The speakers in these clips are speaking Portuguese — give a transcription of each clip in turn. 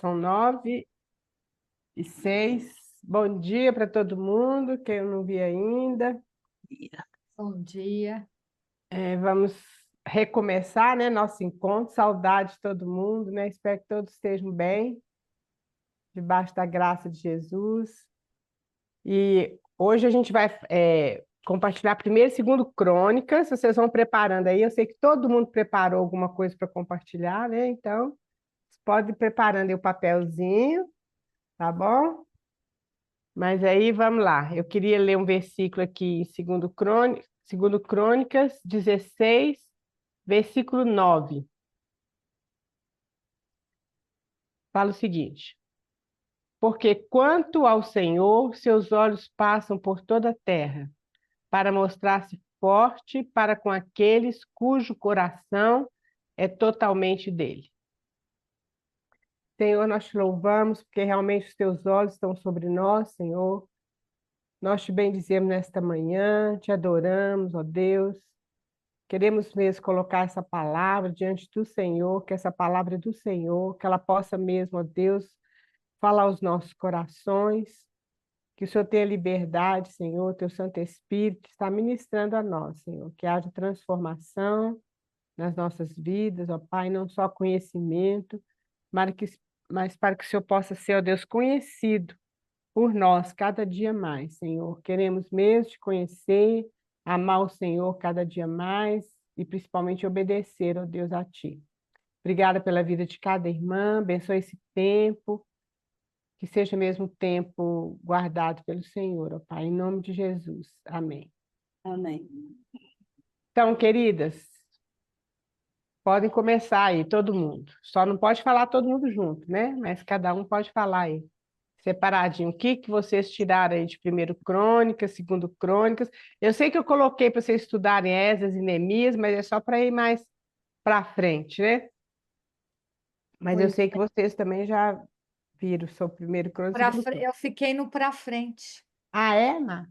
são 9h06. Bom dia para todo mundo, que eu não vi ainda. Bom dia. Vamos recomeçar, né, nosso encontro. Saudade de todo mundo, né? Espero que todos estejam bem, debaixo da graça de Jesus. E hoje a gente vai compartilhar primeiro e segundo Crônicas. Vocês vão preparando aí. Eu sei que todo mundo preparou alguma coisa para compartilhar, né? Então, pode ir preparando aí o papelzinho, tá bom? Mas aí vamos lá. Eu queria ler um versículo aqui em segundo Crônicas 16, versículo 9. Fala o seguinte: Porque quanto ao Senhor, seus olhos passam por toda a terra, para mostrar-se forte para com aqueles cujo coração é totalmente dele. Senhor, nós te louvamos, porque realmente os teus olhos estão sobre nós, Senhor. Nós te bendizemos nesta manhã, te adoramos, ó Deus. Queremos mesmo colocar essa palavra diante do Senhor, que essa palavra é do Senhor, que ela possa mesmo, ó Deus, falar aos nossos corações, que o Senhor tenha liberdade, Senhor, teu Santo Espírito está ministrando a nós, Senhor, que haja transformação nas nossas vidas, ó Pai, não só conhecimento, mas para que o Senhor possa ser, ó Deus, conhecido por nós cada dia mais, Senhor. Queremos mesmo te conhecer, amar o Senhor cada dia mais e principalmente obedecer, ó Deus, a Ti. Obrigada pela vida de cada irmã, abençoe esse tempo, que seja mesmo tempo guardado pelo Senhor, ó Pai, em nome de Jesus. Amém. Amém. Então, queridas, podem começar aí, todo mundo. Só não pode falar todo mundo junto, né? Mas cada um pode falar aí separadinho. O que que vocês tiraram aí de primeiro Crônicas, segundo Crônicas? Eu sei que eu coloquei para vocês estudarem Esdras e Neemias, mas é só para ir mais para frente, né? Mas eu Pois sei que vocês também já viram sobre primeiro Crônicas e segundo Crônicas. eu fiquei no para frente. Ah, é, Má?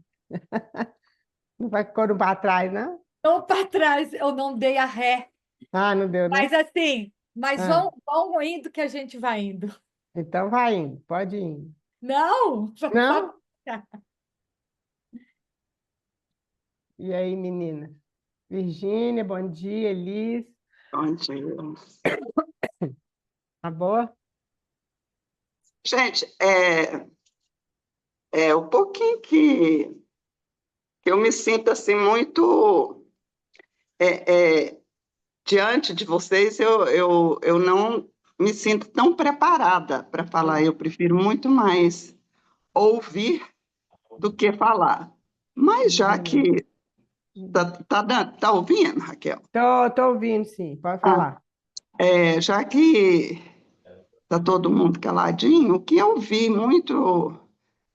Não vai ficando para trás, não? Não para trás, eu não dei a ré. Ah, não deu, Mas né? assim, Ah, vão indo que a gente vai indo. então vai indo, pode ir indo. Não, pode Não? ficar. E aí, menina? Virgínia, bom dia, Elis, Bom dia. tá boa? Gente, é um pouquinho que eu me sinto assim muito diante de vocês, eu não me sinto tão preparada para falar. Eu prefiro muito mais ouvir do que falar. Mas já que tá ouvindo, Raquel? Tô ouvindo, sim, pode Ah, falar. já que tá todo mundo caladinho, o que eu vi muito,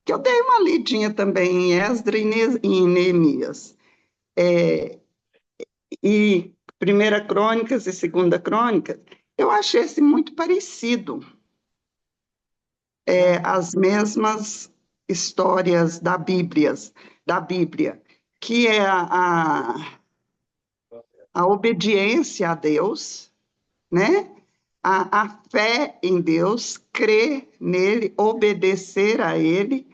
que eu dei uma lidinha também em Esdras e em Neemias. E Primeira Crônicas e Segunda Crônicas, eu achei assim, muito parecido, as mesmas histórias da Bíblia, que é a obediência a Deus, né? A fé em Deus, crer nele, obedecer a ele,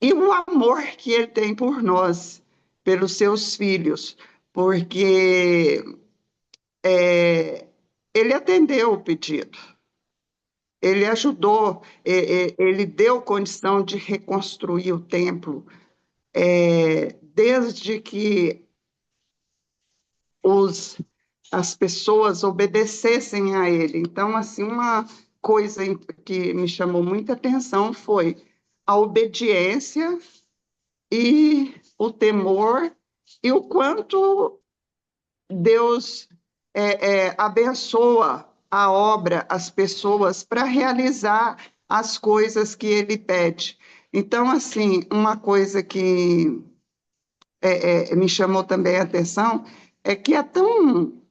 e o amor que ele tem por nós, pelos seus filhos, porque ele atendeu o pedido, ele ajudou, ele deu condição de reconstruir o templo, desde que as pessoas obedecessem a ele. Então, assim, uma coisa que me chamou muita atenção foi a obediência e o temor, e o quanto Deus abençoa a obra, as pessoas, para realizar as coisas que ele pede. Então, assim, uma coisa que me chamou também a atenção é que é tão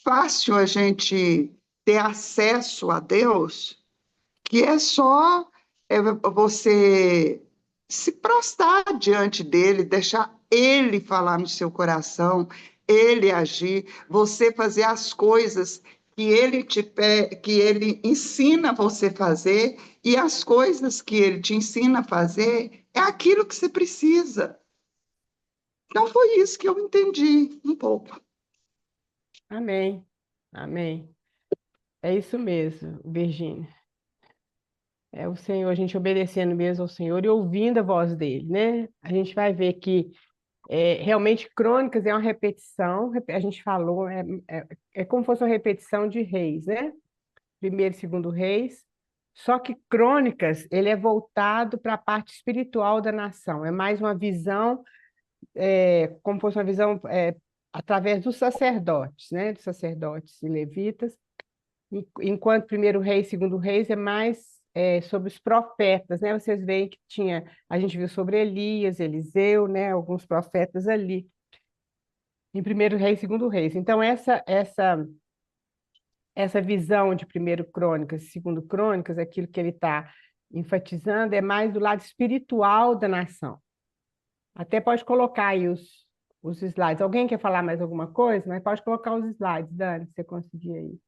fácil a gente ter acesso a Deus, que é só você se prostrar diante dele, deixar ele falar no seu coração, ele agir, você fazer as coisas que ele ensina você a fazer, e as coisas que ele te ensina a fazer é aquilo que você precisa. Então, foi isso que eu entendi um pouco. Amém. Amém. É isso mesmo, Virgínia. É o Senhor, a gente obedecendo mesmo ao Senhor e ouvindo a voz dele, né? A gente vai ver que realmente Crônicas é uma repetição, a gente falou, é como se fosse uma repetição de Reis, né? Primeiro e segundo Reis. Só que Crônicas, ele é voltado para a parte espiritual da nação, é mais uma visão, como se fosse uma visão através dos sacerdotes, né? Dos sacerdotes e levitas, enquanto primeiro Reis, segundo Reis é mais sobre os profetas, né? Vocês veem que a gente viu sobre Elias, Eliseu, né? Alguns profetas ali, em primeiro Reis, segundo Reis. Então, essa visão de primeiro Crônicas e segundo Crônicas, aquilo que ele está enfatizando, é mais do lado espiritual da nação. Até pode colocar aí os slides. Alguém quer falar mais alguma coisa? Mas pode colocar os slides, Dani, se você conseguir aí.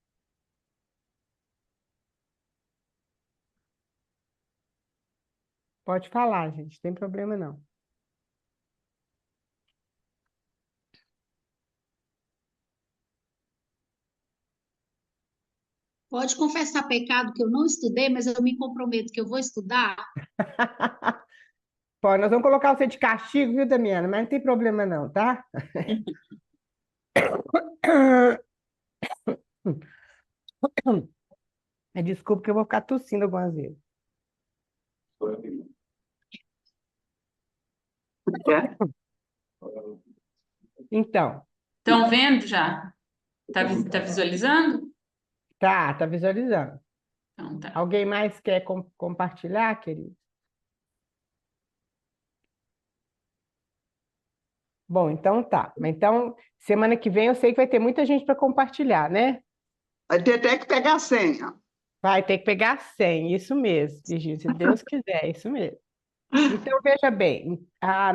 Pode falar, gente, não tem problema não. Pode confessar pecado que eu não estudei, mas eu me comprometo que eu vou estudar. Pô, nós vamos colocar você de castigo, viu, Damiana? Mas não tem problema não, tá? Desculpa que eu vou ficar tossindo algumas vezes. Então, Estão vendo já? Tá visualizando? tá visualizando. Então tá. Alguém mais quer compartilhar, querido? Bom, então tá. Então, semana que vem eu sei que vai ter muita gente para compartilhar, né? Vai ter até que pegar a senha. Vai ter que pegar 100, isso mesmo, Virgínia, se Deus quiser, isso mesmo. Então, veja bem,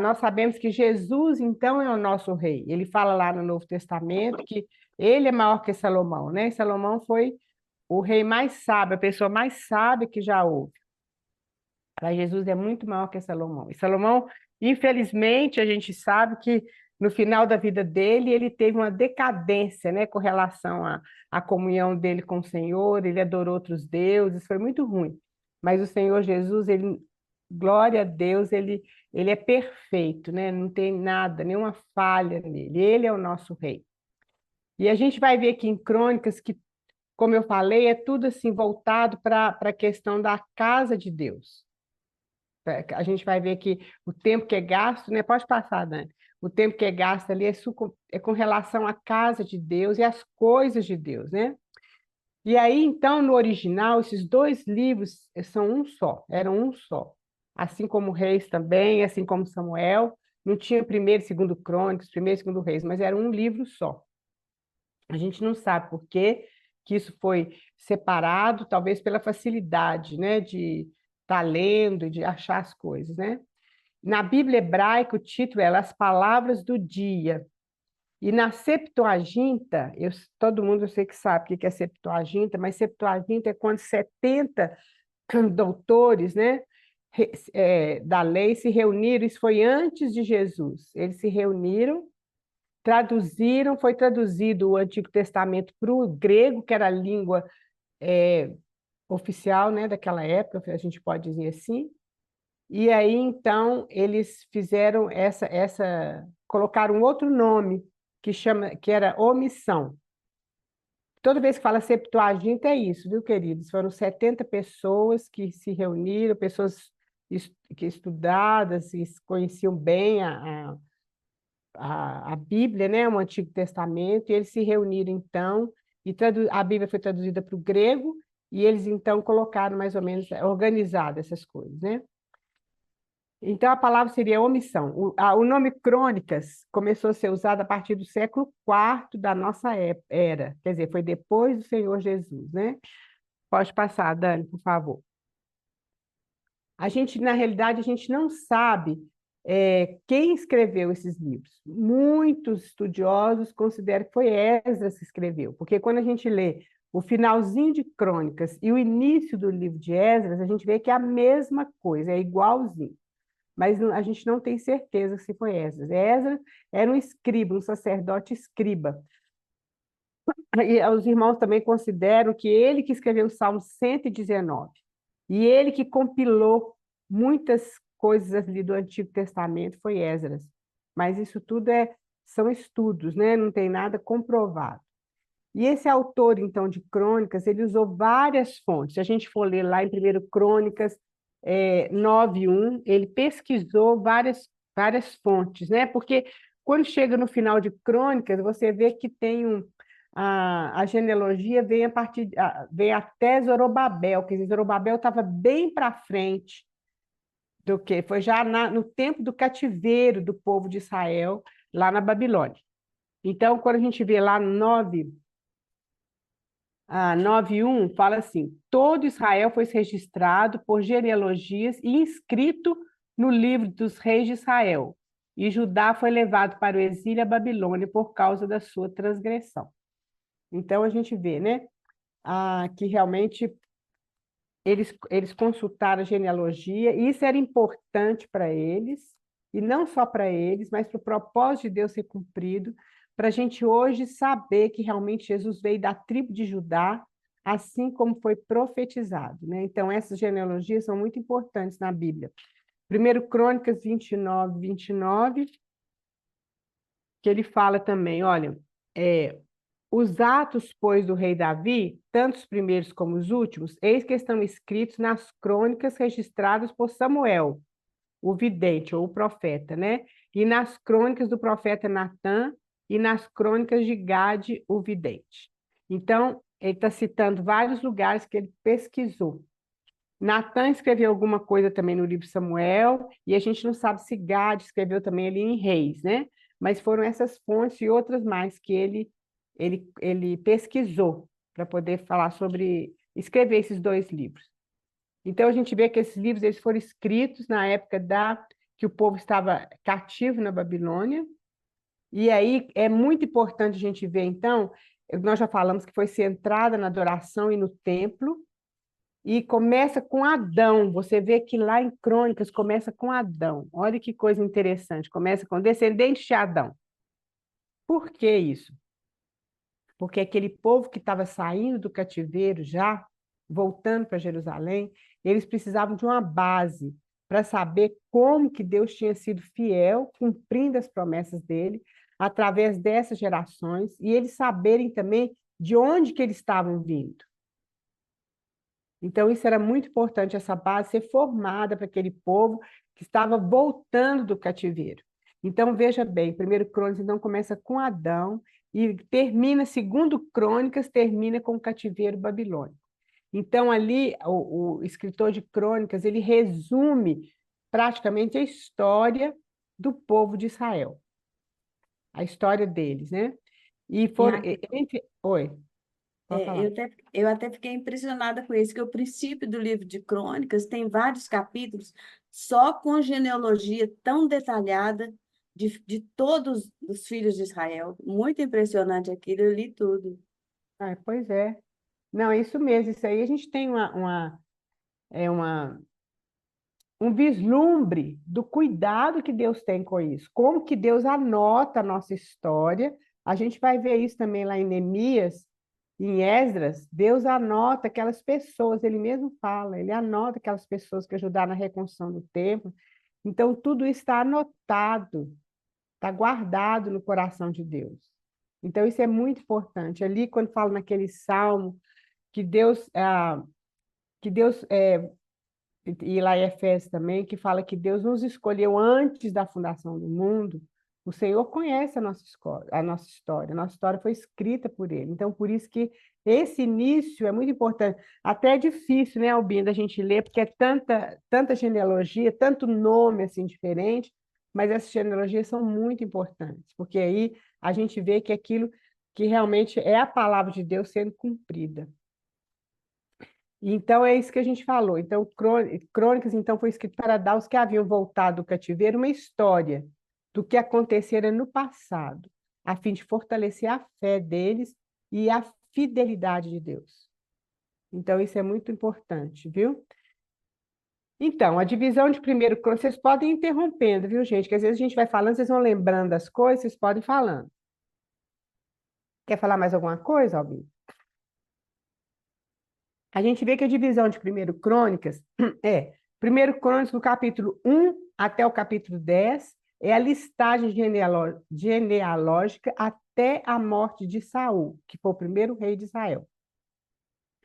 nós sabemos que Jesus, então, é o nosso rei. Ele fala lá no Novo Testamento que ele é maior que Salomão, né? Salomão foi o rei mais sábio, a pessoa mais sábia que já houve. Para Jesus é muito maior que Salomão. E Salomão, infelizmente, a gente sabe que no final da vida dele, ele teve uma decadência, né, com relação à comunhão dele com o Senhor, ele adorou outros deuses, foi muito ruim. Mas o Senhor Jesus, glória a Deus, ele é perfeito, né? Não tem nada, nenhuma falha nele. Ele é o nosso rei. E a gente vai ver aqui em Crônicas que, como eu falei, é tudo assim voltado para a questão da casa de Deus. A gente vai ver que o tempo que é gasto, né? Pode passar, Dani. O tempo que é gasto ali é com relação à casa de Deus e às coisas de Deus, né? E aí, então, no original, esses dois livros são um só, eram um só. Assim como Reis também, assim como Samuel, não tinha primeiro e segundo Crônicas, primeiro e segundo Reis, mas era um livro só. A gente não sabe por que isso foi separado, talvez pela facilidade, né, de estar lendo, de achar as coisas, né? Na Bíblia hebraica, o título é As Palavras do Dia. E na Septuaginta, todo mundo eu sei que sabe o que é Septuaginta, mas Septuaginta é quando 70 doutores, né, da lei se reuniram, isso foi antes de Jesus. Eles se reuniram, traduziram, foi traduzido o Antigo Testamento para o grego, que era a língua oficial, né, daquela época, a gente pode dizer assim. E aí, então, eles fizeram colocaram um outro nome, que era omissão. Toda vez que fala Septuaginta é isso, viu, queridos? Foram 70 pessoas que se reuniram, pessoas que estudadas, e conheciam bem a Bíblia, né, o Antigo Testamento, e eles se reuniram, então, e a Bíblia foi traduzida para o grego, e eles, então, colocaram mais ou menos organizadas essas coisas, né? Então, a palavra seria omissão. O nome Crônicas começou a ser usado a partir do século IV da nossa era. Quer dizer, foi depois do Senhor Jesus, né? Pode passar, Dani, por favor. Na realidade, a gente não sabe quem escreveu esses livros. Muitos estudiosos consideram que foi Esdras que escreveu, porque quando a gente lê o finalzinho de Crônicas e o início do livro de Esdras, a gente vê que é a mesma coisa, é igualzinho. Mas a gente não tem certeza se foi Esdras. Esdras era um escriba, um sacerdote escriba. E os irmãos também consideram que ele que escreveu o Salmo 119, e ele que compilou muitas coisas ali do Antigo Testamento foi Esdras. Mas isso tudo são estudos, né? Não tem nada comprovado. E esse autor, então, de Crônicas, ele usou várias fontes. Se a gente for ler lá em 1 Crônicas 9:1, ele pesquisou várias fontes, né? Porque quando chega no final de Crônicas, você vê que tem a genealogia vem até Zorobabel, quer dizer, Zorobabel estava bem para frente do que foi já no tempo do cativeiro do povo de Israel, lá na Babilônia. Então, quando a gente vê lá no 9:1, fala assim: todo Israel foi registrado por genealogias e inscrito no livro dos reis de Israel. E Judá foi levado para o exílio à Babilônia por causa da sua transgressão. Então, a gente vê, né, que realmente eles consultaram a genealogia, e isso era importante para eles, e não só para eles, mas para o propósito de Deus ser cumprido, para a gente hoje saber que realmente Jesus veio da tribo de Judá, assim como foi profetizado, né? Então, essas genealogias são muito importantes na Bíblia. 1 Crônicas 29:29, que ele fala também, olha, os atos, pois, do rei Davi, tanto os primeiros como os últimos, eis que estão escritos nas crônicas registradas por Samuel, o vidente ou o profeta, né? E nas crônicas do profeta Natã e nas crônicas de Gade, o vidente. Então, ele está citando vários lugares que ele pesquisou. Natã escreveu alguma coisa também no livro de Samuel, e a gente não sabe se Gade escreveu também ali em Reis, né? Mas foram essas fontes e outras mais que ele pesquisou para poder escrever esses 2 livros. Então, a gente vê que esses livros eles foram escritos na época que o povo estava cativo na Babilônia, e aí é muito importante a gente ver, então, nós já falamos que foi centrada na adoração e no templo, e começa com Adão. Você vê que lá em Crônicas começa com Adão. Olha que coisa interessante, começa com descendente de Adão. Por que isso? Porque aquele povo que estava saindo do cativeiro já, voltando para Jerusalém, eles precisavam de uma base para saber como que Deus tinha sido fiel, cumprindo as promessas dele, através dessas gerações, e eles saberem também de onde que eles estavam vindo. Então, isso era muito importante, essa base ser formada para aquele povo que estava voltando do cativeiro. Então, veja bem, 1 Crônicas então começa com Adão e termina, segundo Crônicas, termina com o cativeiro babilônico. Então, ali, o escritor de Crônicas, ele resume praticamente a história do povo de Israel. A história deles, né? E foram... Oi, pode falar. Eu até fiquei impressionada com isso, que o princípio do livro de Crônicas tem vários capítulos só com genealogia tão detalhada de todos os filhos de Israel. Muito impressionante aquilo, eu li tudo. Pois é. Não, é isso mesmo. Isso aí a gente tem um vislumbre do cuidado que Deus tem com isso. Como que Deus anota a nossa história. A gente vai ver isso também lá em Neemias, em Esdras. Deus anota aquelas pessoas, ele mesmo fala, ele anota aquelas pessoas que ajudaram na reconstrução do templo. Então, tudo isso está anotado, está guardado no coração de Deus. Então, isso é muito importante. Ali, quando fala naquele salmo, que Deus, e lá em Efésios também, que fala que Deus nos escolheu antes da fundação do mundo. O Senhor conhece a nossa história. A nossa história foi escrita por Ele. Então, por isso que esse início é muito importante. Até é difícil, né, Albinha, da gente ler, porque é tanta genealogia, tanto nome assim diferente, mas essas genealogias são muito importantes, porque aí a gente vê que aquilo que realmente é a palavra de Deus sendo cumprida. Então, é isso que a gente falou. Então, Crônicas, então, foi escrito para dar aos que haviam voltado do cativeiro uma história do que acontecera no passado, a fim de fortalecer a fé deles e a fidelidade de Deus. Então, isso é muito importante, viu? Então, a divisão de primeiro crônicas, vocês podem ir interrompendo, viu, gente? Que às vezes a gente vai falando, vocês vão lembrando das coisas, vocês podem ir falando. Quer falar mais alguma coisa, Albinho? A gente vê que a divisão de primeiro crônicas é primeiro crônicas do capítulo 1 até o capítulo 10, é a listagem genealógica até a morte de Saul, que foi o primeiro rei de Israel.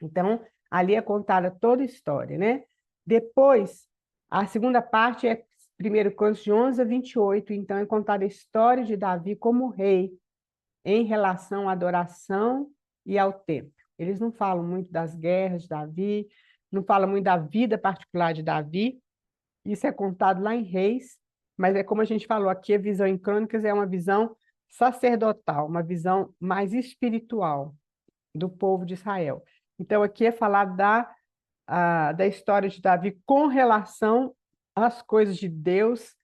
Então, ali é contada toda a história, né? Depois, a segunda parte é 1 Crônicas de 11 a 28, então é contada a história de Davi como rei em relação à adoração e ao templo. Eles não falam muito das guerras de Davi, não falam muito da vida particular de Davi, isso é contado lá em Reis, mas é como a gente falou aqui, a visão em Crônicas é uma visão sacerdotal, uma visão mais espiritual do povo de Israel. Então, aqui é falar da história de Davi com relação às coisas de Deus,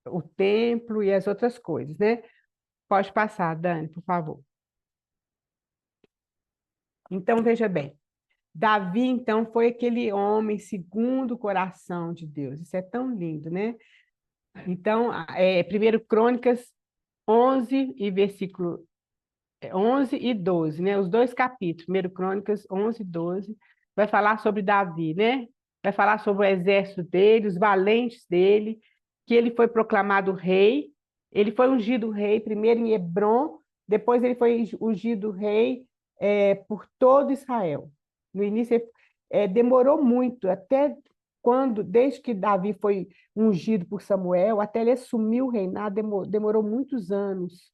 o templo e as outras coisas, né? Pode passar, Dani, por favor. Então, veja bem, Davi, então, foi aquele homem segundo o coração de Deus. Isso é tão lindo, né? Então, 1 Crônicas 11 e versículo 11 e 12, né? Os dois capítulos, 1 Crônicas 11 e 12, vai falar sobre Davi, né? Vai falar sobre o exército dele, os valentes dele, que ele foi proclamado rei, ele foi ungido rei primeiro em Hebrom, depois ele foi ungido rei por todo Israel. No início, demorou muito, até desde que Davi foi ungido por Samuel, até ele assumir o reinado, demorou muitos anos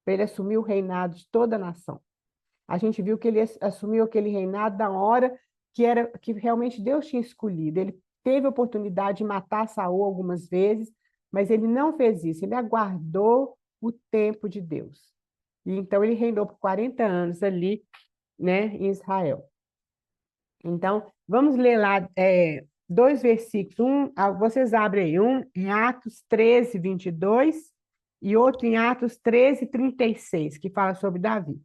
para ele assumir o reinado de toda a nação. A gente viu que ele assumiu aquele reinado da hora que realmente Deus tinha escolhido. Ele teve a oportunidade de matar Saul algumas vezes, mas ele não fez isso, ele aguardou o tempo de Deus. E então ele reinou por 40 anos ali, né, em Israel. Então, vamos ler lá dois versículos. Vocês abrem aí, um em Atos 13, 22, e outro em Atos 13, 36, que fala sobre Davi.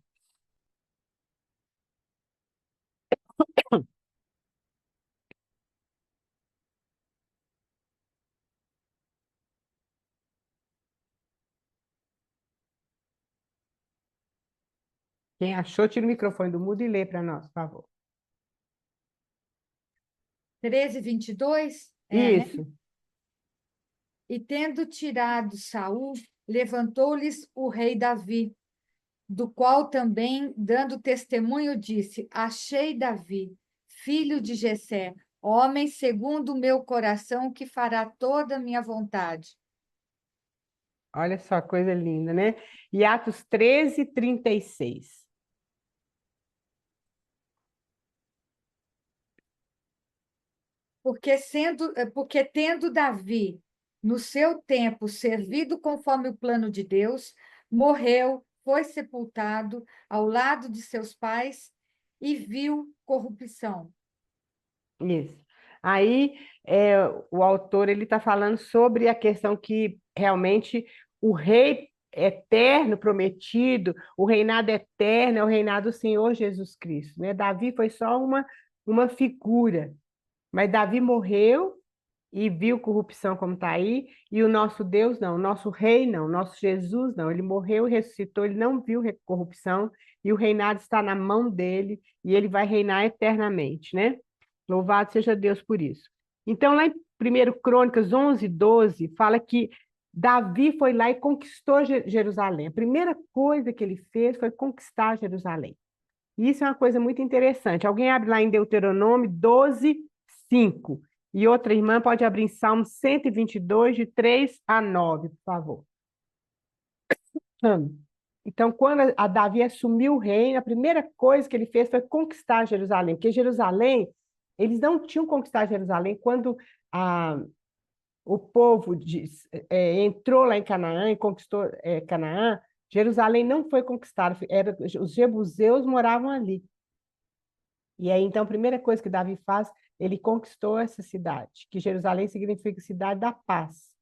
Quem achou, tira o microfone do mudo e lê para nós, por favor. 13, 22? Né? Isso. E tendo tirado Saul, levantou-lhes o rei Davi, do qual também, dando testemunho, disse: Achei Davi, filho de Jessé, homem segundo o meu coração, que fará toda a minha vontade. Olha só, coisa linda, né? E Atos 13, 36. Porque tendo Davi, no seu tempo, servido conforme o plano de Deus, morreu, foi sepultado ao lado de seus pais e viu corrupção. Isso. Aí, o autor ele está falando sobre a questão que realmente o rei eterno prometido, o reinado eterno é o reinado do Senhor Jesus Cristo, né? Davi foi só uma figura, mas Davi morreu e viu corrupção como está aí, e o nosso Deus não, o nosso rei não, o nosso Jesus não, ele morreu e ressuscitou, ele não viu corrupção, e o reinado está na mão dele, e ele vai reinar eternamente, né? Louvado seja Deus por isso. Então, lá em 1 Crônicas 11, 12, fala que Davi foi lá e conquistou Jerusalém. A primeira coisa que ele fez foi conquistar Jerusalém. E isso é uma coisa muito interessante. Alguém abre lá em Deuteronômio 12, 5. E outra irmã pode abrir em Salmo 122, de 3 a 9, por favor. Então, quando a Davi assumiu o reino, a primeira coisa que ele fez foi conquistar Jerusalém, porque Jerusalém, eles não tinham conquistado Jerusalém quando o povo entrou lá em Canaã e conquistou Canaã. Jerusalém não foi conquistada, os jebuseus moravam ali. E aí, então, a primeira coisa que Davi faz, ele conquistou essa cidade, que Jerusalém significa cidade da paz.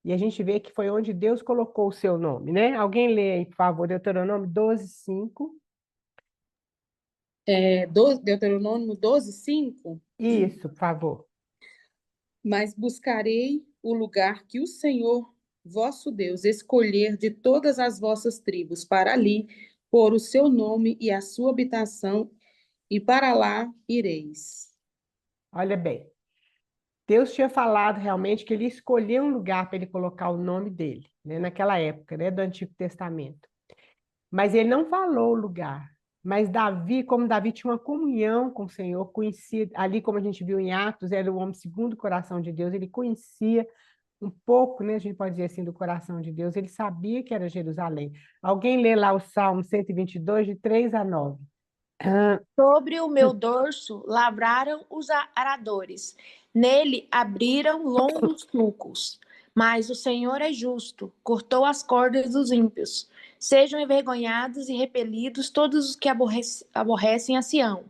E a gente vê que foi onde Deus colocou o seu nome, né? Alguém lê aí, por favor, Deuteronômio 12, 5. Deuteronômio 12:5. Isso, por favor. Mas buscarei o lugar que o Senhor, vosso Deus, escolher de todas as vossas tribos para ali pôr o seu nome e a sua habitação, e para lá ireis. Olha bem, Deus tinha falado realmente que ele escolheu um lugar para ele colocar o nome dele, né, naquela época, né, do Antigo Testamento. Mas ele não falou o lugar. Mas Davi, como Davi tinha uma comunhão com o Senhor, conhecia, ali como a gente viu em Atos, era o homem segundo o coração de Deus, ele conhecia um pouco, né, a gente pode dizer assim, do coração de Deus, ele sabia que era Jerusalém. Alguém lê lá o Salmo 122, de 3 a 9. Sobre o meu dorso lavraram os aradores, nele abriram longos sulcos. Mas o Senhor é justo, cortou as cordas dos ímpios. Sejam envergonhados e repelidos todos os que aborrecem a Sião.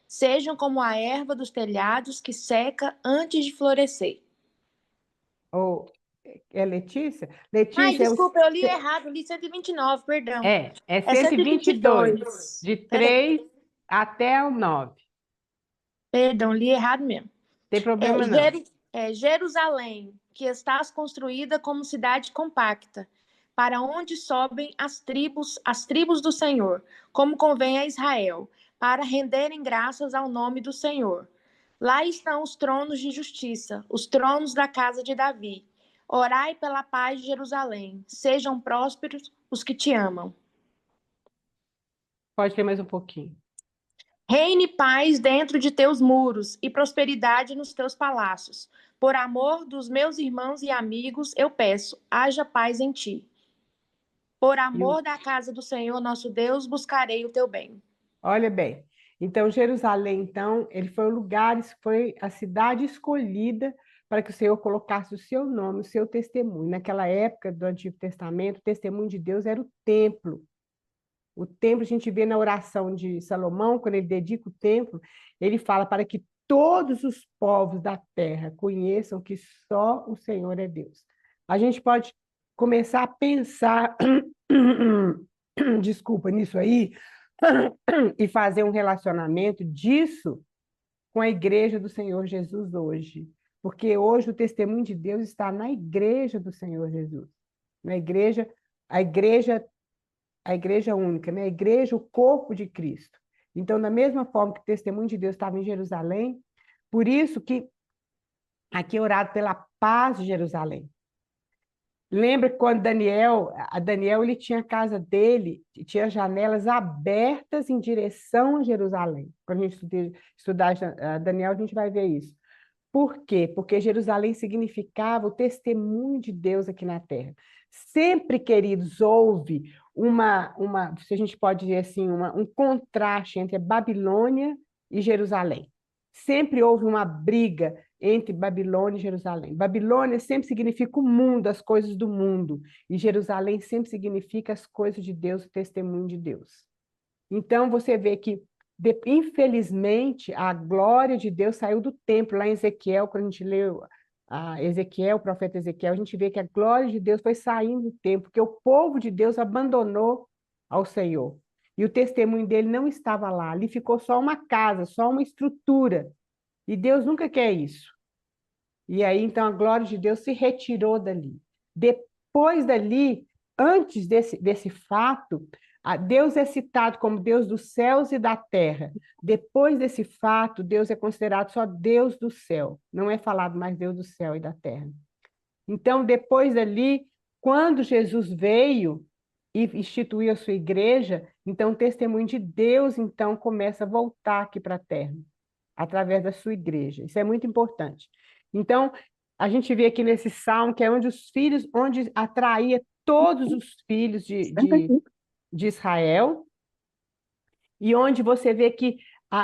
Sejam como a erva dos telhados que seca antes de florescer. Ou é Letícia? Ai, Letícia é o... desculpa, eu li errado, li 129, perdão. É É 122, de Peraí. 3 até o 9. Perdão, li errado mesmo. Tem problema não. Jerusalém, que estás construída como cidade compacta, para onde sobem as tribos do Senhor, como convém a Israel, para renderem graças ao nome do Senhor. Lá estão os tronos de justiça, os tronos da casa de Davi. Orai pela paz de Jerusalém. Sejam prósperos os que te amam. Pode ter mais um pouquinho. Reine paz dentro de teus muros e prosperidade nos teus palácios. Por amor dos meus irmãos e amigos, eu peço, haja paz em ti. Por amor da casa do Senhor nosso Deus, buscarei o teu bem. Olha bem, então Jerusalém, então, ele foi o lugar, foi a cidade escolhida para que o Senhor colocasse o seu nome, o seu testemunho. Naquela época do Antigo Testamento, o testemunho de Deus era o templo. O templo, a gente vê na oração de Salomão, quando ele dedica o templo, ele fala para que todos os povos da terra conheçam que só o Senhor é Deus. A gente pode começar a pensar, desculpa, nisso aí, e fazer um relacionamento disso com a igreja do Senhor Jesus hoje. Porque hoje o testemunho de Deus está na igreja do Senhor Jesus. Na igreja, a igreja única, né? A igreja, o corpo de Cristo. Então, da mesma forma que o testemunho de Deus estava em Jerusalém, por isso que aqui é orado pela paz de Jerusalém. Lembra quando Daniel ele tinha a casa dele, tinha janelas abertas em direção a Jerusalém. Quando a gente estudar Daniel, a gente vai ver isso. Por quê? Porque Jerusalém significava o testemunho de Deus aqui na terra. Sempre, queridos, houve se a gente pode dizer assim, um contraste entre a Babilônia e Jerusalém. Sempre houve uma briga entre Babilônia e Jerusalém. Babilônia sempre significa o mundo, as coisas do mundo, e Jerusalém sempre significa as coisas de Deus, o testemunho de Deus. Então, você vê que, infelizmente, a glória de Deus saiu do templo, lá em Ezequiel, quando a gente leu o profeta Ezequiel, a gente vê que a glória de Deus foi saindo do templo, porque o povo de Deus abandonou ao Senhor. E o testemunho dele não estava lá, ali ficou só uma casa, só uma estrutura. E Deus nunca quer isso. E aí, então, a glória de Deus se retirou dali. Depois dali, antes desse fato, Deus é citado como Deus dos céus e da terra. Depois desse fato, Deus é considerado só Deus do céu. Não é falado mais Deus do céu e da terra. Então, depois dali, quando Jesus veio e instituiu a sua igreja, então o testemunho de Deus então começa a voltar aqui para a terra, através da sua igreja. Isso é muito importante. Então, a gente vê aqui nesse salmo que é onde atraía todos os filhos de Israel, e onde você vê que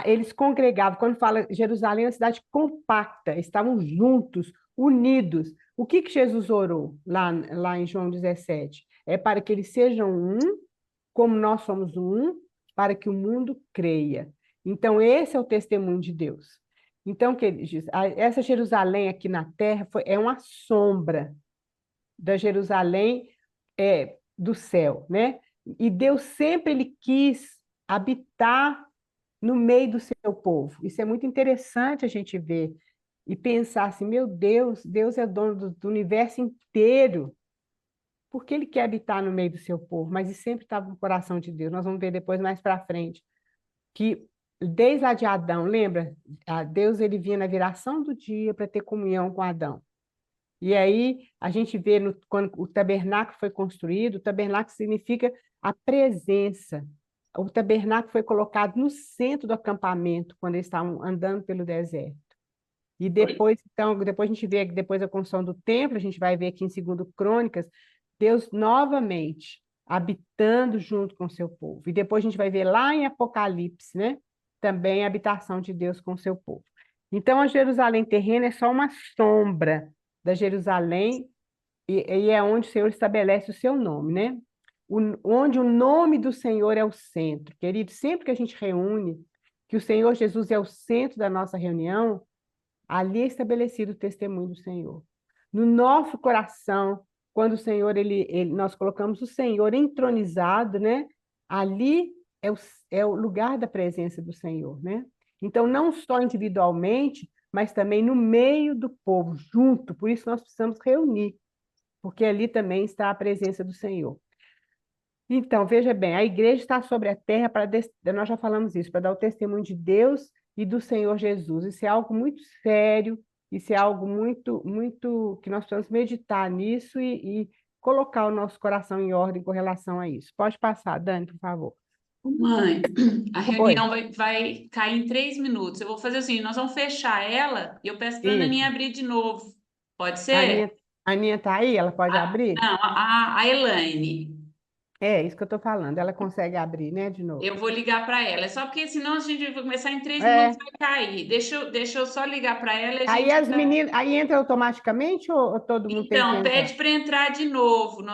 eles congregavam. Quando fala Jerusalém, é uma cidade compacta, estavam juntos, unidos. O que Jesus orou lá em João 17? É para que eles sejam um, como nós somos um, para que o mundo creia. Então, esse é o testemunho de Deus. Então, essa Jerusalém aqui na terra é uma sombra da Jerusalém do céu, né? E Deus sempre ele quis habitar no meio do seu povo. Isso é muito interessante a gente ver e pensar assim, meu Deus, Deus é dono do universo inteiro. Por que ele quer habitar no meio do seu povo? Mas isso sempre estava no coração de Deus. Nós vamos ver depois, mais para frente, que desde lá de Adão, lembra? Deus ele vinha na viração do dia para ter comunhão com Adão. E aí a gente vê quando o tabernáculo foi construído, o tabernáculo significa a presença. O tabernáculo foi colocado no centro do acampamento, quando eles estavam andando pelo deserto. E depois, então, depois a gente vê depois da construção do templo, a gente vai ver aqui em 2 Crônicas, Deus novamente habitando junto com o seu povo. E depois a gente vai ver lá em Apocalipse, né? Também a habitação de Deus com o seu povo. Então, a Jerusalém terrena é só uma sombra da Jerusalém, e é onde o Senhor estabelece o seu nome, né? Onde o nome do Senhor é o centro. Querido, sempre que a gente reúne, que o Senhor Jesus é o centro da nossa reunião, ali é estabelecido o testemunho do Senhor. No nosso coração, quando o Senhor, nós colocamos o Senhor entronizado, né? Ali é o lugar da presença do Senhor, né? Então, não só individualmente, mas também no meio do povo, junto. Por isso nós precisamos reunir, porque ali também está a presença do Senhor. Então, veja bem, a igreja está sobre a terra nós já falamos isso, para dar o testemunho de Deus e do Senhor Jesus. Isso é algo muito sério, isso é algo muito, muito, que nós precisamos meditar nisso e colocar o nosso coração em ordem com relação a isso. Pode passar, Dani, por favor. Mãe, a Oi. reunião vai cair em 3 minutos. Eu vou fazer assim, nós vamos fechar ela e eu peço para a Naninha Isso. abrir de novo. Pode A ser? Aninha está aí? Ela pode abrir? Não, a Elaine. É, isso que eu estou falando. Ela consegue abrir, né, de novo? Eu vou ligar para ela. É só porque senão a gente vai começar em 3 minutos É. vai cair. Deixa eu só ligar para ela e a Aí gente as já... meninas, aí entra automaticamente ou todo mundo tem que Então, entrar? pede para entrar de novo.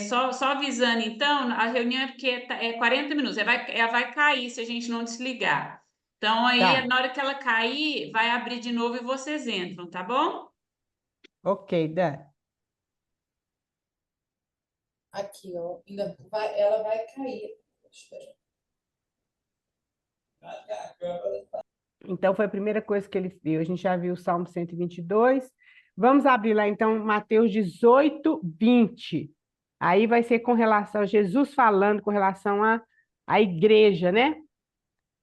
Só avisando, então, a reunião é porque é 40 minutos. Ela vai cair se a gente não desligar. Então, aí, Tá, na hora que ela cair, vai abrir de novo e vocês entram, tá bom? ok, Dani. Aqui, ó, ela vai cair. Então, foi a primeira coisa que ele viu. A gente já viu o Salmo 122. Vamos abrir lá, então, Mateus 18, 20. Aí vai ser com relação a Jesus falando com relação à igreja, né?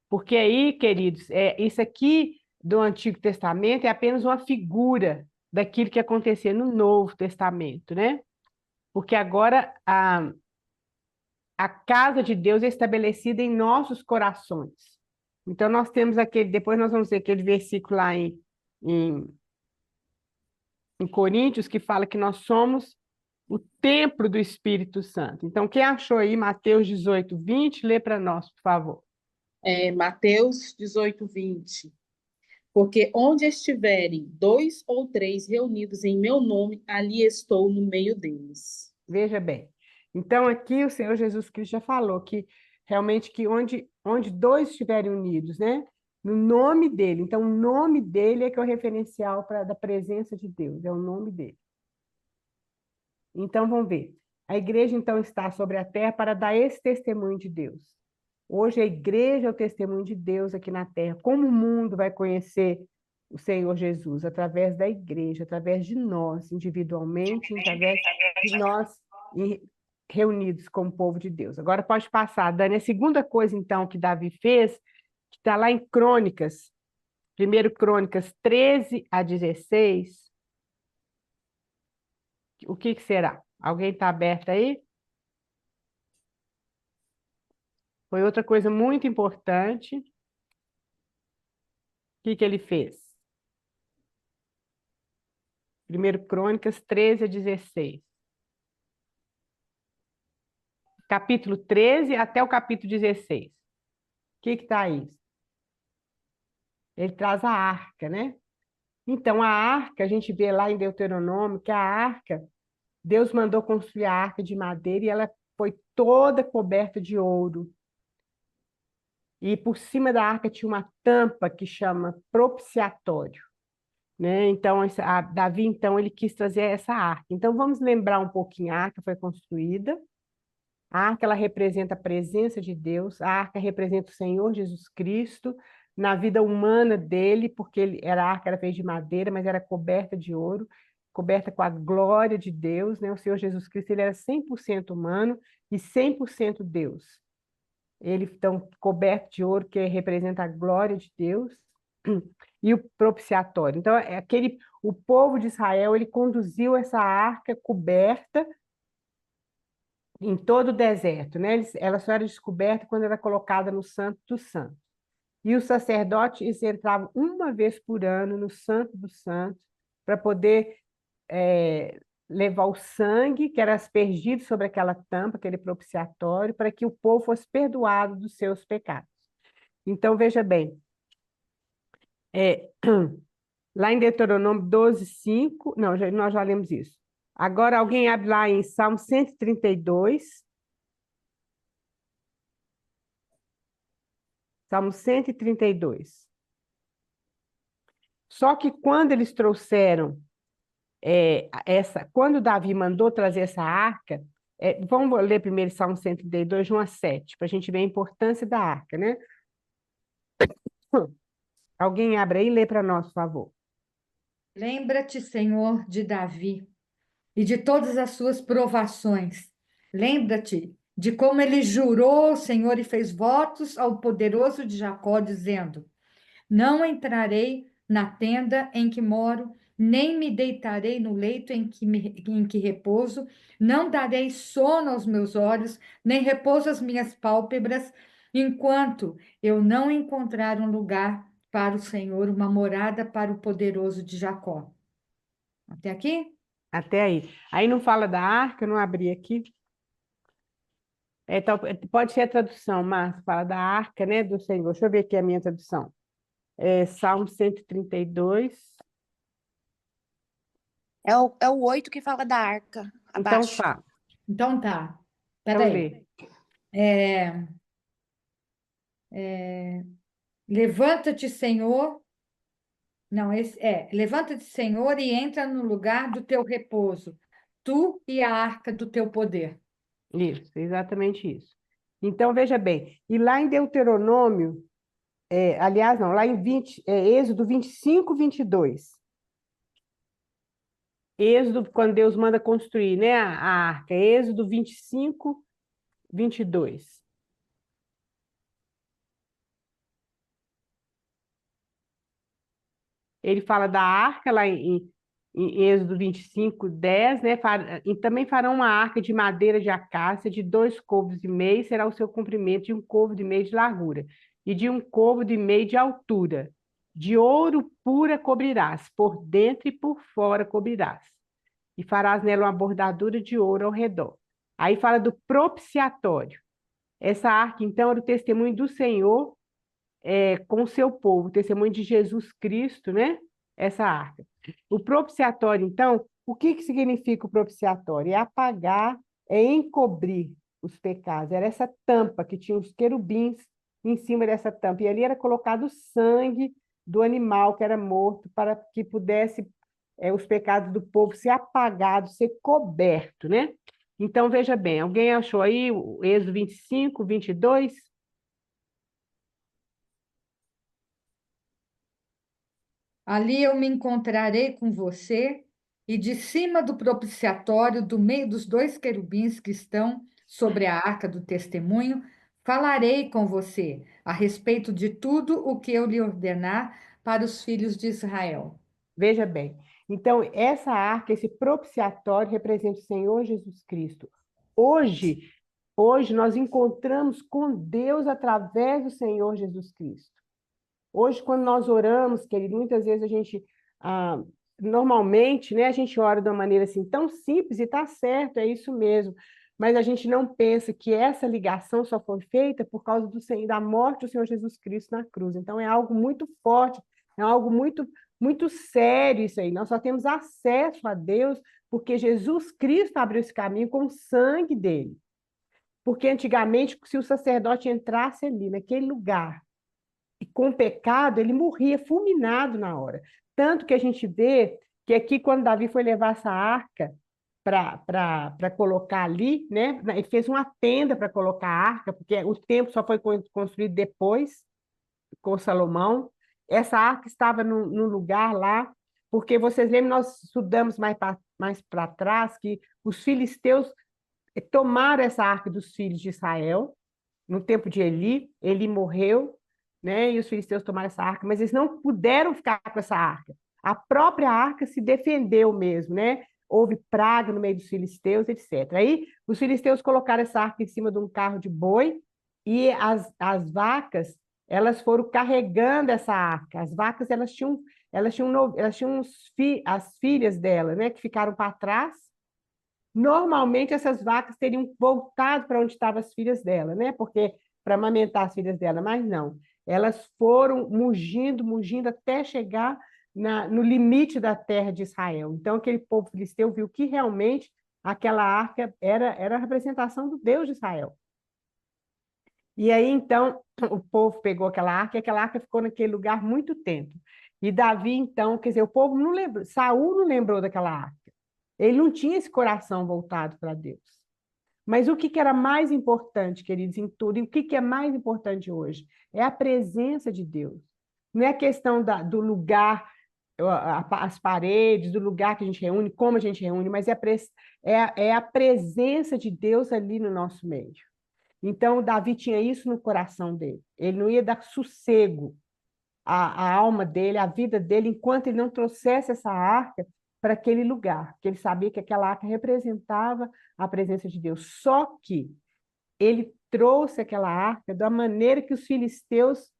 Porque aí, queridos, isso aqui do Antigo Testamento é apenas uma figura daquilo que acontecia no Novo Testamento, né? Porque agora a casa de Deus é estabelecida em nossos corações. Então, nós temos depois nós vamos ver aquele versículo lá em Coríntios, que fala que nós somos o templo do Espírito Santo. Então, quem achou aí Mateus 18, 20, lê para nós, por favor. Mateus 18, 20. Porque onde estiverem 2 ou 3 reunidos em meu nome, ali estou no meio deles. Veja bem. Então, aqui o Senhor Jesus Cristo já falou que realmente que onde 2 estiverem unidos, né? No nome dele. Então, o nome dele é que é o referencial da presença de Deus, é o nome dele. Então, vamos ver. A igreja, então, está sobre a terra para dar esse testemunho de Deus. Hoje, a igreja é o testemunho de Deus aqui na terra. Como o mundo vai conhecer o Senhor Jesus? Através da igreja, através de nós, individualmente, através de nós reunidos como povo de Deus. Agora pode passar, Dani. A segunda coisa, então, que Davi fez, que está lá em Crônicas, 1 Crônicas 13 a 16, o que será? Alguém está aberto aí? Foi outra coisa muito importante. O que ele fez? 1 Crônicas 13 a 16. Capítulo 13 até o capítulo 16. O que está aí? Ele traz a arca, né? Então, a arca, a gente vê lá em Deuteronômio que a arca, Deus mandou construir a arca de madeira e ela foi toda coberta de ouro. E por cima da arca tinha uma tampa que chama propiciatório, né? Então, Davi, então, ele quis trazer essa arca. Então, vamos lembrar um pouquinho, a arca foi construída, A arca, ela representa a presença de Deus, a arca representa o Senhor Jesus Cristo na vida humana dele, porque a arca era feita de madeira, mas era coberta de ouro, coberta com a glória de Deus, né? O Senhor Jesus Cristo, ele era 100% humano e 100% Deus. Ele, então, coberto de ouro, que representa a glória de Deus, e o propiciatório. Então, o povo de Israel, ele conduziu essa arca coberta em todo o deserto, né? Ela só era descoberta quando era colocada no Santo dos Santos. E os sacerdotes entravam uma vez por ano no Santo dos Santos para poder levar o sangue que era aspergido sobre aquela tampa, aquele propiciatório, para que o povo fosse perdoado dos seus pecados. Então, veja bem, lá em Deuteronômio 12, 5, não, nós já lemos isso. Agora, alguém abre lá em Salmo 132. Salmo 132. Só que quando eles trouxeram quando Davi mandou trazer essa arca, vamos ler primeiro Salmo 132, de 1 a 7, para a gente ver a importância da arca, né? Alguém abre aí e lê para nós, por favor. Lembra-te, Senhor, de Davi e de todas as suas provações. Lembra-te de como ele jurou ao Senhor e fez votos ao poderoso de Jacó, dizendo: Não entrarei na tenda em que moro, nem me deitarei no leito em que repouso, não darei sono aos meus olhos, nem repouso às minhas pálpebras, enquanto eu não encontrar um lugar para o Senhor, uma morada para o poderoso de Jacó. Até aqui? Até aí. Aí não fala da arca, eu não abri aqui. Então, pode ser a tradução, Márcio, fala da arca, né, do Senhor. Deixa eu ver aqui a minha tradução. Salmo 132. É o 8 que fala da arca, Então abaixo. fala. Então tá. Então Peraí. lê. Levanta-te, Senhor. Não, levanta-te, Senhor, e entra no lugar do teu repouso, tu e a arca do teu poder. Isso, exatamente isso. Então, veja bem, e lá em Deuteronômio, aliás, não, lá em Êxodo 25, 22. Êxodo, quando Deus manda construir, né, a arca, Êxodo 25, 22. Ele fala da arca lá em Êxodo 25, 10, né? E também farão uma arca de madeira de acácia, de 2 côvados e meio, será o seu comprimento, de 1 côvado e meio de largura, e de 1 côvado e meio de altura. De ouro pura cobrirás, por dentro e por fora cobrirás. E farás nela uma bordadura de ouro ao redor. Aí fala do propiciatório. Essa arca, então, era o testemunho do Senhor com o seu povo, o testemunho de Jesus Cristo, né? Essa arca. O propiciatório, então, o que significa o propiciatório? É apagar, é encobrir os pecados. Era essa tampa que tinha os querubins em cima dessa tampa. E ali era colocado o sangue do animal que era morto para que pudesse os pecados do povo ser apagados, ser coberto, né? Então, veja bem, alguém achou aí o Êxodo 25, 22? Ali eu me encontrarei com você, e de cima do propiciatório, do meio dos 2 querubins que estão sobre a arca do testemunho, falarei com você a respeito de tudo o que eu lhe ordenar para os filhos de Israel. Veja bem, então essa arca, esse propiciatório representa o Senhor Jesus Cristo. Hoje nós encontramos com Deus através do Senhor Jesus Cristo. Hoje, quando nós oramos, querido, muitas vezes a gente, normalmente, né, a gente ora de uma maneira assim tão simples e está certo, é isso mesmo, mas a gente não pensa que essa ligação só foi feita por causa da morte do Senhor Jesus Cristo na cruz. Então, é algo muito forte, é algo muito, muito sério isso aí. Nós só temos acesso a Deus porque Jesus Cristo abriu esse caminho com o sangue dele. Porque antigamente, se o sacerdote entrasse ali, naquele lugar, e com pecado, ele morria fulminado na hora. Tanto que a gente vê que aqui, quando Davi foi levar essa arca para colocar ali, né? Ele fez uma tenda para colocar a arca, porque o templo só foi construído depois, com Salomão. Essa arca estava no lugar lá, porque vocês lembram, nós estudamos mais para trás, que os filisteus tomaram essa arca dos filhos de Israel, no tempo de Eli morreu, né? E os filisteus tomaram essa arca, mas eles não puderam ficar com essa arca. A própria arca se defendeu mesmo, né? Houve praga no meio dos filisteus, etc. Aí os filisteus colocaram essa arca em cima de um carro de boi e as vacas, elas foram carregando essa arca. As vacas, elas tinham as filhas dela, né? Que ficaram para trás. Normalmente essas vacas teriam voltado para onde estavam as filhas dela, né? Porque para amamentar as filhas dela, mas não. Elas foram mugindo até chegar no limite da terra de Israel. Então, aquele povo filisteu viu que realmente aquela arca era a representação do Deus de Israel. E aí, então, o povo pegou aquela arca e aquela arca ficou naquele lugar muito tempo. E Davi, então, quer dizer, o povo não lembrou, Saul não lembrou daquela arca. Ele não tinha esse coração voltado para Deus. Mas o que era mais importante, queridos, em tudo, e o que é mais importante hoje? É a presença de Deus. Não é a questão do lugar, as paredes, do lugar que a gente reúne, como a gente reúne, mas é a presença de Deus ali no nosso meio. Então, Davi tinha isso no coração dele. Ele não ia dar sossego à alma dele, à vida dele, enquanto ele não trouxesse essa arca para aquele lugar, porque ele sabia que aquela arca representava a presença de Deus. Só que ele trouxe aquela arca da maneira que os filisteus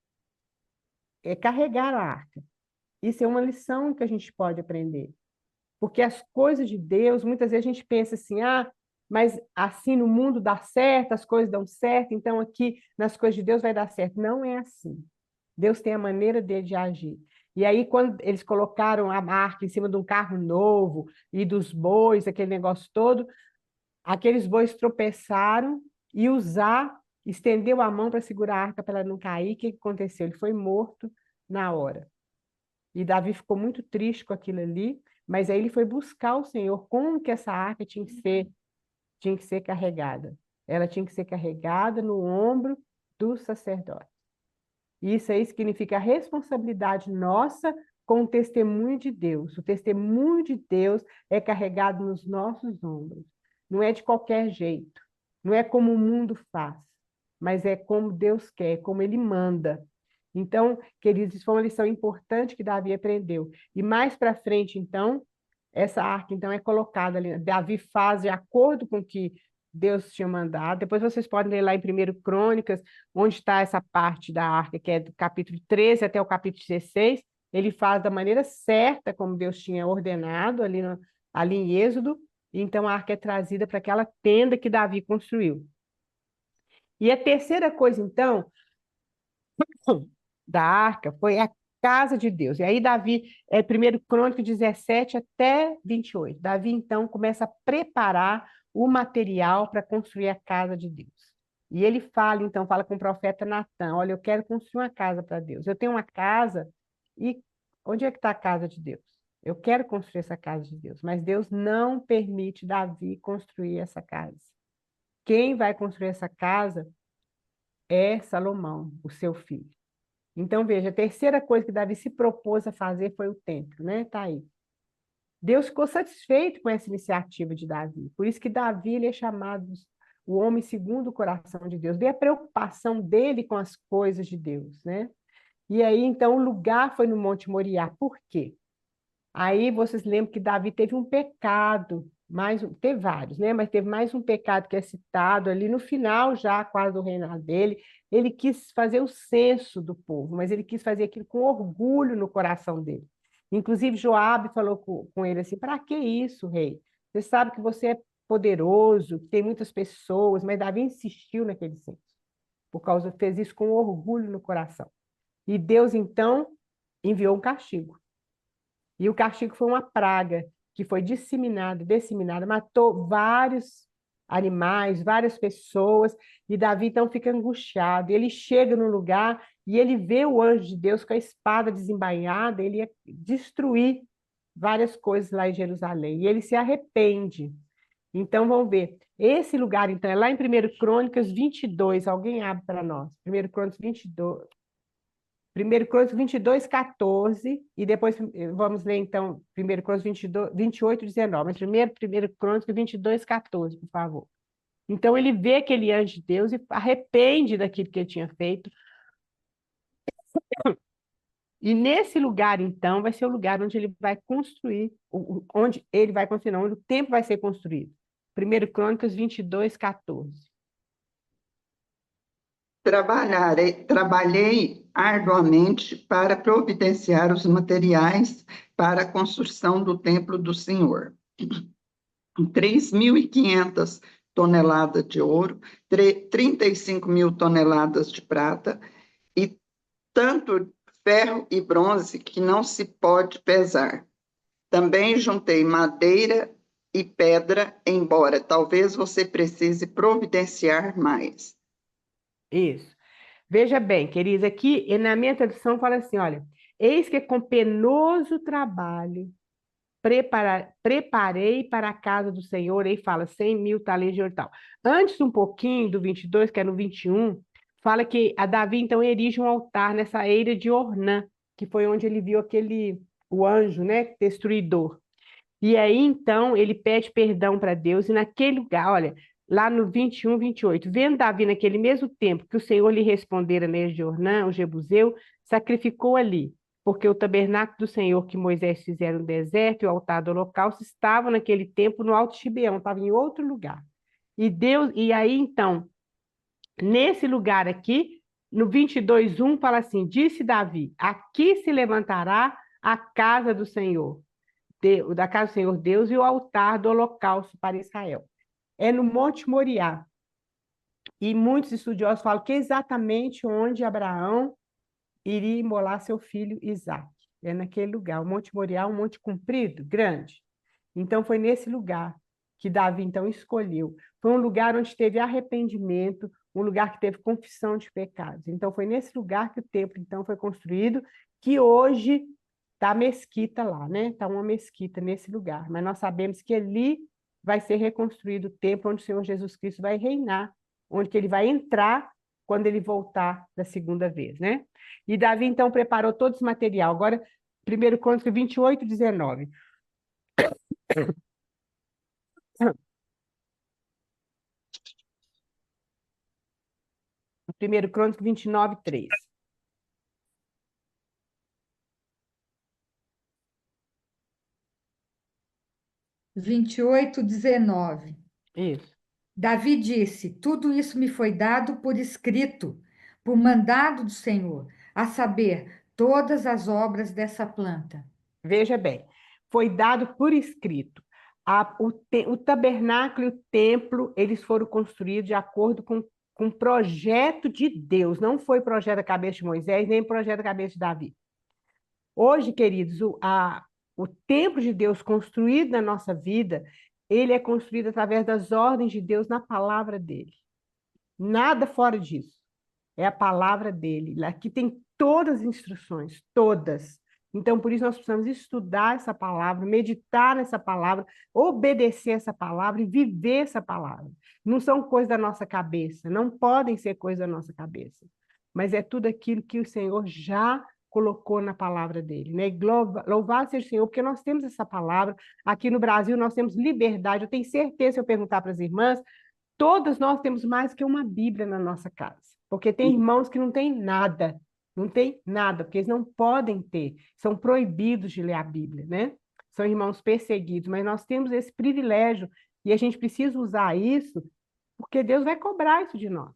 carregaram a arca. Isso é uma lição que a gente pode aprender. Porque as coisas de Deus, muitas vezes a gente pensa assim, mas assim no mundo dá certo, as coisas dão certo, então aqui nas coisas de Deus vai dar certo. Não é assim. Deus tem a maneira dele de agir. E aí, quando eles colocaram a arca em cima de um carro novo e dos bois, aquele negócio todo, aqueles bois tropeçaram e Uzá estendeu a mão para segurar a arca para ela não cair. O que aconteceu? Ele foi morto na hora. E Davi ficou muito triste com aquilo ali, mas aí ele foi buscar o Senhor, como que essa arca tinha que ser carregada. Ela tinha que ser carregada no ombro do sacerdote. Isso aí significa a responsabilidade nossa com o testemunho de Deus. O testemunho de Deus é carregado nos nossos ombros. Não é de qualquer jeito. Não é como o mundo faz, mas é como Deus quer, como Ele manda. Então, queridos, isso foi uma lição importante que Davi aprendeu. E mais para frente, então, essa arca então, é colocada ali. Davi faz de acordo com o que Deus tinha mandado. Depois vocês podem ler lá em 1 Crônicas, onde está essa parte da arca, que é do capítulo 13 até o capítulo 16. Ele faz da maneira certa, como Deus tinha ordenado, ali em Êxodo. Então, a arca é trazida para aquela tenda que Davi construiu. E a terceira coisa, então, da arca foi a casa de Deus. E aí Davi, 1 Crônicas 17 até 28. Davi, então, começa a preparar o material para construir a casa de Deus. E ele fala com o profeta Natã, olha, eu quero construir uma casa para Deus. Eu tenho uma casa, e onde é que está a casa de Deus? Eu quero construir essa casa de Deus, mas Deus não permite Davi construir essa casa. Quem vai construir essa casa é Salomão, o seu filho. Então, veja, a terceira coisa que Davi se propôs a fazer foi o templo, né? Está aí. Deus ficou satisfeito com essa iniciativa de Davi. Por isso que Davi ele é chamado o homem segundo o coração de Deus. Vê a preocupação dele com as coisas de Deus, né? E aí, então, o lugar foi no Monte Moriá. Por quê? Aí vocês lembram que Davi teve um pecado, teve vários, né? Mas teve mais um pecado que é citado ali no final, já quase do reinado dele. Ele quis fazer o censo do povo, mas ele quis fazer aquilo com orgulho no coração dele. Inclusive, Joabe falou com ele assim, para que isso, rei? Você sabe que você é poderoso, que tem muitas pessoas, mas Davi insistiu naquele censo, fez isso com orgulho no coração. E Deus, então, enviou um castigo. E o castigo foi uma praga que foi disseminada, matou vários animais, várias pessoas, e Davi então fica angustiado. Ele chega no lugar e ele vê o anjo de Deus com a espada desembainhada, ele ia destruir várias coisas lá em Jerusalém, e ele se arrepende. Então, vamos ver. Esse lugar, então, é lá em 1 Crônicas 22. Alguém abre para nós. 1 Crônicas 22. 1 Crônicas 22, 14. E depois vamos ler, então, 1 Crônicas 22, 28, 19. Mas primeiro, 1 Crônicas 22, 14, por favor. Então, ele vê aquele anjo de Deus e arrepende daquilo que ele tinha feito. E nesse lugar, então, vai ser o lugar onde ele vai construir, onde ele vai construir, não, onde o templo vai ser construído. 1 Crônicas 22, 14. Trabalhei arduamente para providenciar os materiais para a construção do templo do Senhor. 3.500 toneladas de ouro, 35.000 toneladas de prata, e tanto ferro e bronze que não se pode pesar. Também juntei madeira e pedra, embora talvez você precise providenciar mais. Isso. Veja bem, queridos, aqui na minha tradução fala assim, olha, eis que com penoso trabalho preparei para a casa do Senhor, aí fala 100.000 talentos de ouro e tal. Antes um pouquinho do 22, que é no 21, fala que a Davi então erige um altar nessa eira de Ornã, que foi onde ele viu o anjo, né, destruidor. E aí então ele pede perdão para Deus e naquele lugar, olha, lá no 21, 28, vendo Davi naquele mesmo tempo que o Senhor lhe respondera nele de Ornã, o Jebuseu, sacrificou ali, porque o tabernáculo do Senhor que Moisés fizera no deserto e o altar do holocausto estavam naquele tempo no Alto Gibeão, estava em outro lugar. E aí então, nesse lugar aqui, no 22:1 fala assim, disse Davi, aqui se levantará a casa do Senhor, da casa do Senhor Deus e o altar do holocausto para Israel. É no Monte Moriá. E muitos estudiosos falam que é exatamente onde Abraão iria imolar seu filho Isaque. É naquele lugar. O Monte Moriá é um monte comprido, grande. Então, foi nesse lugar que Davi, então, escolheu. Foi um lugar onde teve arrependimento, um lugar que teve confissão de pecados. Então, foi nesse lugar que o templo, então, foi construído, que hoje está a mesquita lá, né? Está uma mesquita nesse lugar. Mas nós sabemos que ali vai ser reconstruído o templo onde o Senhor Jesus Cristo vai reinar, onde que ele vai entrar quando ele voltar da segunda vez, né? E Davi, então, preparou todo esse material. Agora, 1 Crônicas 28, 19. 1 Crônicas 29, 3. Isso. 28, 19. Isso. Davi disse: tudo isso me foi dado por escrito, por mandado do Senhor, a saber, todas as obras dessa planta. Veja bem, foi dado por escrito. O tabernáculo e o templo, eles foram construídos de acordo com o projeto de Deus. Não foi projeto da cabeça de Moisés, nem projeto da cabeça de Davi. Hoje, queridos, o templo de Deus construído na nossa vida, ele é construído através das ordens de Deus na palavra dele. Nada fora disso. É a palavra dele. Aqui tem todas as instruções, todas. Então, por isso, nós precisamos estudar essa palavra, meditar nessa palavra, obedecer essa palavra e viver essa palavra. Não são coisas da nossa cabeça, não podem ser coisas da nossa cabeça, mas é tudo aquilo que o Senhor já colocou na palavra dele, né? Louvado seja o Senhor, porque nós temos essa palavra. Aqui no Brasil, nós temos liberdade. Eu tenho certeza, se eu perguntar para as irmãs, todas nós temos mais que uma Bíblia na nossa casa, porque tem irmãos que não têm nada, porque eles não podem ter, são proibidos de ler a Bíblia, né? São irmãos perseguidos, mas nós temos esse privilégio e a gente precisa usar isso, porque Deus vai cobrar isso de nós.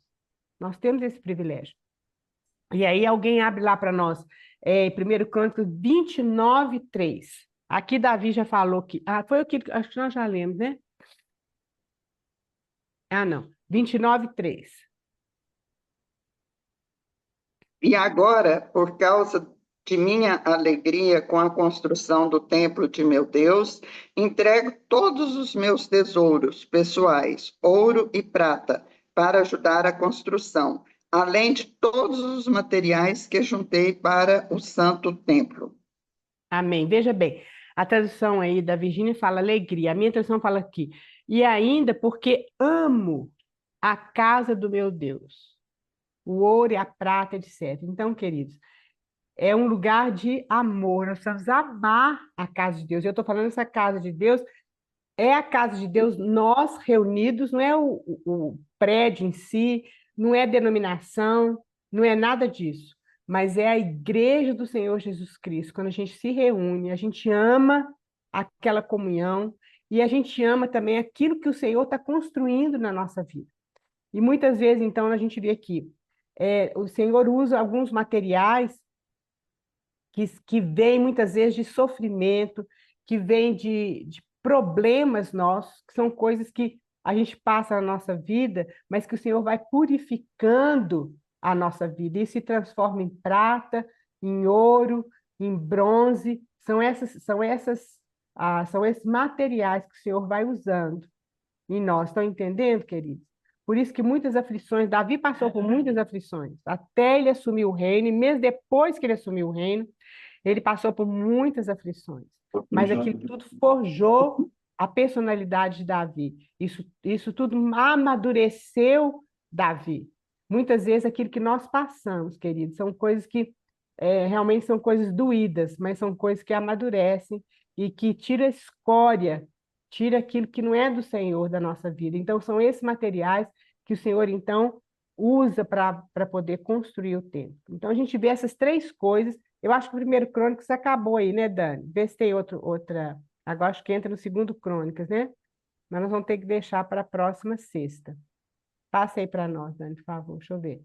Nós temos esse privilégio. E aí alguém abre lá para nós, 1 Crônicas 29, 3. Aqui Davi já falou que... foi o que acho que nós já lemos, né? Não. 29, 3. E agora, por causa de minha alegria com a construção do templo de meu Deus, entrego todos os meus tesouros pessoais, ouro e prata, para ajudar a construção, além de todos os materiais que juntei para o santo templo. Amém. Veja bem, a tradução aí da Virgínia fala alegria. A minha tradução fala aqui, E ainda porque amo a casa do meu Deus, o ouro e a prata, etc. Então, queridos, é um lugar de amor, nós precisamos amar a casa de Deus. Eu estou falando essa casa de Deus, é a casa de Deus, nós reunidos, não é o prédio em si, não é denominação, não é nada disso, mas é a igreja do Senhor Jesus Cristo. Quando a gente se reúne, a gente ama aquela comunhão e a gente ama também aquilo que o Senhor está construindo na nossa vida. E muitas vezes, então, a gente vê aqui, o Senhor usa alguns materiais que vêm muitas vezes de sofrimento, que vêm de problemas nossos, que são coisas que a gente passa na nossa vida, mas que o Senhor vai purificando a nossa vida e se transforma em prata, em ouro, em bronze. São esses materiais que o Senhor vai usando em nós. Estão entendendo, queridos? Por isso que muitas aflições, Davi passou por muitas aflições, até ele assumir o reino, e mesmo depois que ele assumiu o reino, ele passou por muitas aflições. Mas aquilo tudo forjou a personalidade de Davi. Isso tudo amadureceu Davi. Muitas vezes aquilo que nós passamos, queridos, são coisas que realmente são coisas doídas, mas são coisas que amadurecem e que tira a escória, tira aquilo que não é do Senhor da nossa vida. Então, são esses materiais que o Senhor, então, usa para poder construir o templo. Então, a gente vê essas três coisas. Eu acho que o primeiro Crônicas acabou aí, né, Dani? Vê se tem outra. Agora acho que entra no segundo Crônicas, né? Mas nós vamos ter que deixar para a próxima sexta. Passa aí para nós, Dani, por favor. Deixa eu ver.